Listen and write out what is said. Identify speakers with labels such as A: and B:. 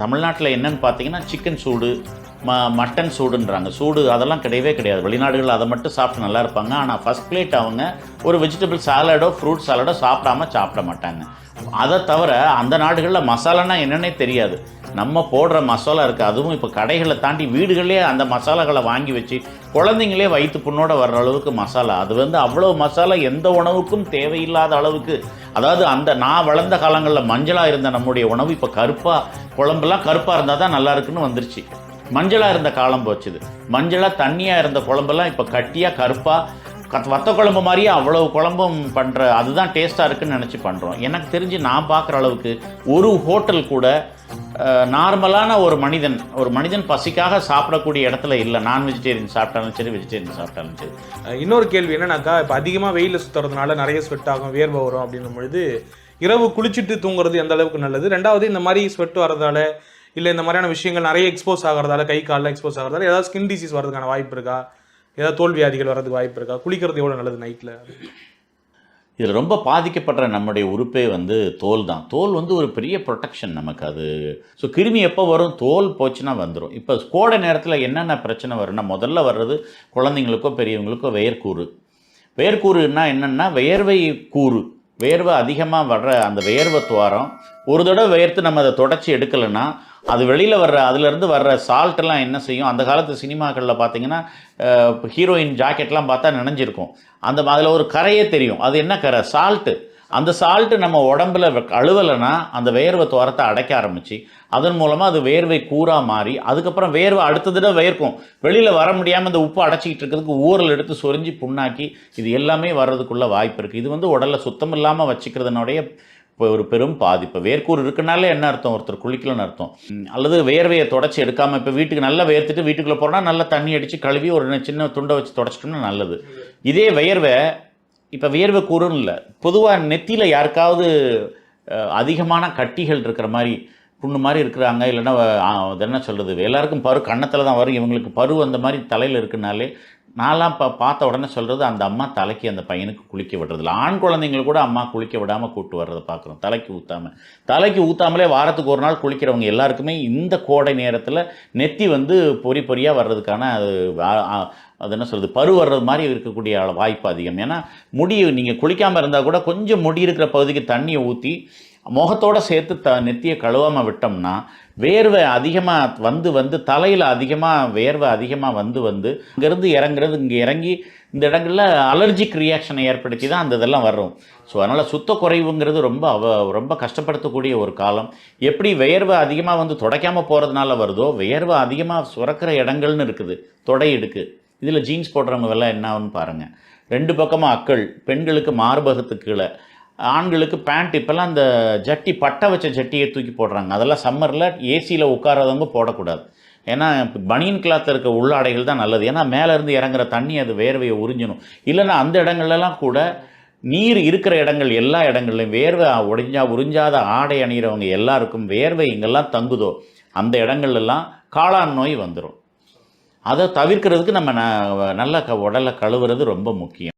A: தமிழ்நாட்டில் என்னன்னு பார்த்தீங்கன்னா சிக்கன் சூடு, மட்டன் சூடுன்றாங்க. சூடு அதெல்லாம் கிடையவே கிடையாது. வெளிநாடுகளில் அதை மட்டும் சாப்பிட்டு நல்லா இருப்பாங்க. ஆனால் ஃபஸ்ட் பிளேட் அவங்க ஒரு வெஜிடபிள் சாலடோ ஃப்ரூட் சாலடோ சாப்பிட மாட்டாங்க. அதை தவிர அந்த நாடுகளில் மசாலானா என்னன்னே தெரியாது. நம்ம போடுற மசாலா இருக்குது. அதுவும் இப்போ கடைகளை தாண்டி வீடுகளே அந்த மசாலாக்களை வாங்கி வச்சு குழந்தைங்களே வயிற்று புண்ணோட வர்ற அளவுக்கு மசாலா. அது அவ்வளோ மசாலா எந்த உணவுக்கும் தேவையில்லாத அளவுக்கு. அதாவது நான் வளர்ந்த காலங்களில் மஞ்சளாக இருந்த நம்முடைய உணவு இப்போ குழம்புலாம் கருப்பாக இருந்தால் தான் நல்லா இருக்குன்னு வந்துருச்சு. மஞ்சளாக இருந்த காலம் போச்சுது. மஞ்சளாக தண்ணியாக இருந்த குழம்பெல்லாம் இப்போ கட்டியாக கருப்பாக வத்த குழம்பு மாதிரியே அவ்வளோ குழம்பும் பண்ணுற அதுதான் டேஸ்ட்டாக இருக்குன்னு நினச்சி பண்ணுறோம். எனக்கு தெரிஞ்சு நான் பார்க்குற அளவுக்கு ஒரு ஹோட்டல் கூட நார்மலான ஒரு மனிதன் பசிக்காக சாப்பிடக்கூடிய இடத்துல இல்லை. நான் வெஜிடேரியன் சாப்பிட்டாலும் சரி, வெஜிடேரியன் சாப்பிட்டாலும் சரி.
B: இன்னொரு கேள்வி என்னன்னாக்கா, இப்போ அதிகமாக வெயிலில் சுற்றுறதுனால நிறைய ஸ்வெட் ஆகும், வேர்வை வரும் அப்படின்னும் பொழுது இரவு குளிச்சுட்டு தூங்குறது எந்த அளவுக்கு நல்லது? ரெண்டாவது, இந்த மாதிரி ஸ்வெட் வரதால இல்லை இந்த மாதிரியான விஷயங்கள் நிறைய எக்ஸ்போஸ் ஆகிறதால, கை காலில் எக்ஸ்போஸ் ஆகிறதால ஏதாவது ஸ்கின் டிசீஸ் வரதுக்கான வாய்ப்பு இருக்கா? ஏதாவது தோல் வியாதிகள் வரதுக்கு வாய்ப்பு இருக்கா? குளிக்கிறது எவ்வளோ நல்லது நைட்டில்?
A: இதில் ரொம்ப பாதிக்கப்படுற நம்முடைய உறுப்பே தோல் தான். தோல் ஒரு பெரிய ப்ரொடெக்ஷன் நமக்கு. அது ஸோ கிருமி எப்போ வரும்? தோல் போச்சுன்னா வந்துடும். இப்போ கோடை நேரத்தில் என்னென்ன பிரச்சனை வரும்னா, முதல்ல வர்றது குழந்தைங்களுக்கோ பெரியவங்களுக்கோ வேர்க்கூறுன்னா என்னென்னா வேர்வை கூறு. வேர்வை அதிகமாக வர்ற அந்த வேர்வை துவாரம் ஒரு தடவை வேர்த்து நம்ம அதை தொடச்சி எடுக்கலைன்னா அது வெளியில் அதுலேருந்து வர்ற சால்ட்டெல்லாம் என்ன செய்யும்? அந்த காலத்து சினிமாக்களில் பார்த்தீங்கன்னா ஹீரோயின் ஜாக்கெட்லாம் பார்த்தா நினைஞ்சிருக்கும். அதில் ஒரு கரையே தெரியும். அது என்ன கரை? சால்ட்டு. அந்த சால்ட்டு நம்ம உடம்புல அழுவலைன்னா அந்த வேர்வை துவாரத்தை அடைக்க ஆரம்பித்து அதன் மூலமாக அது வேர்வை கூறாக மாறி அதுக்கப்புறம் வேர்வை அடுத்த தடவை வேர்க்கும். வெளியில் வர முடியாமல் இந்த உப்பு அடைச்சிக்கிட்டு இருக்கிறதுக்கு ஊரல் எடுத்து சொரிஞ்சு புண்ணாக்கி இது எல்லாமே வர்றதுக்குள்ள வாய்ப்பு இருக்குது. இது உடலில் சுத்தம் இல்லாமல் வச்சுக்கிறதுனுடைய ஒரு பெரும் பாதிப்பு. வேர்க்கூறு இருக்குனாலே என்ன அர்த்தம்? ஒருத்தர் குளிக்கலன்னு அர்த்தம். அல்லது வேர்வையை தொடச்சி எடுக்காமல் இப்போ வீட்டுக்கு நல்லா வேர்த்துட்டு வீட்டுக்குள்ளே போனால் நல்லா தண்ணி அடித்து கழுவி ஒரு சின்ன துண்டை வச்சு தொடச்சிட்டோம்னா நல்லது. இதே இப்போ வேர்வை கூறுன்னு இல்லை, பொதுவாக நெத்தியில் யாருக்காவது அதிகமான கட்டிகள் இருக்கிற மாதிரி புண்ணு மாதிரி இருக்கிறாங்க, இல்லைன்னா அது என்ன சொல்கிறது, எல்லாருக்கும் பரு கன்னத்தில் தான் வரும், இவங்களுக்கு பரு அந்த மாதிரி தலையில் இருக்குனாலே நான்லாம் பார்த்த உடனே சொல்கிறது அந்த அம்மா தலைக்கு அந்த பையனுக்கு குளிக்க விடுறதில்ல. ஆண் குழந்தைங்களை கூட அம்மா குளிக்க விடாமல் கூப்பிட்டு வர்றதை பார்க்குறோம். தலைக்கு ஊற்றாமலே வாரத்துக்கு ஒரு நாள் குளிக்கிறவங்க எல்லாருக்குமே இந்த கோடை நேரத்தில் நெத்தி பொறி பொறியாக வர்றதுக்கான அது என்ன சொல்கிறது, பரு வர்றது மாதிரி இருக்கக்கூடிய வாய்ப்பு அதிகம். ஏன்னா நீங்கள் குளிக்காமல் இருந்தால் கூட கொஞ்சம் முடி இருக்கிற பகுதிக்கு தண்ணியை ஊற்றி முகத்தோடு சேர்த்து நெத்தியை கழுவாமல் விட்டோம்னா வேர்வை அதிகமாக தலையில் அதிகமாக வேர்வை அதிகமாக இங்கேருந்து இறங்குறது, இங்கே இறங்கி இந்த இடங்களில் அலர்ஜிக் ரியாக்ஷனை ஏற்படுத்தி தான் அந்த இதெல்லாம் வரும். ஸோ அதனால் சுத்த குறைவுங்கிறது ரொம்ப கஷ்டப்படுத்தக்கூடிய ஒரு காலம். எப்படி வேர்வை அதிகமாக துடைக்காமல் போகிறதுனால வருதோ, வேர்வை அதிகமாக சுரக்கிற இடங்கள்னு இருக்குது, தொடை இடுக்கு. இதில் ஜீன்ஸ் போடுறவங்க எல்லாம் என்ன ஆகுன்னு பாருங்கள். 2 பக்கமாக அக்கள், பெண்களுக்கு மார்பகத்துக்கு கீழே, ஆண்களுக்கு பேண்ட். இப்போல்லாம் அந்த ஜட்டி பட்டை வச்ச ஜட்டியை தூக்கி போடுறாங்க. அதெல்லாம் சம்மரில் ஏசியில் உட்காராதவங்க போடக்கூடாது. ஏன்னா பனியன் கிளாத்தில் இருக்க உள்ளாடைகள் தான் நல்லது. ஏன்னா மேலேருந்து இறங்குற தண்ணி அது வேர்வையை உறிஞ்சணும். இல்லைன்னா அந்த இடங்கள்லாம் கூட நீர் இருக்கிற இடங்கள் எல்லா இடங்கள்லையும் வேர்வை உறிஞ்சாத ஆடை அணிகிறவங்க எல்லாருக்கும் வேர்வை எங்கெல்லாம் தங்குதோ அந்த இடங்கள்லாம் காளான் நோய் வந்துடும். அதை தவிர்க்கிறதுக்கு நம்ம நல்ல உடலை கழுவுறது ரொம்ப முக்கியம்.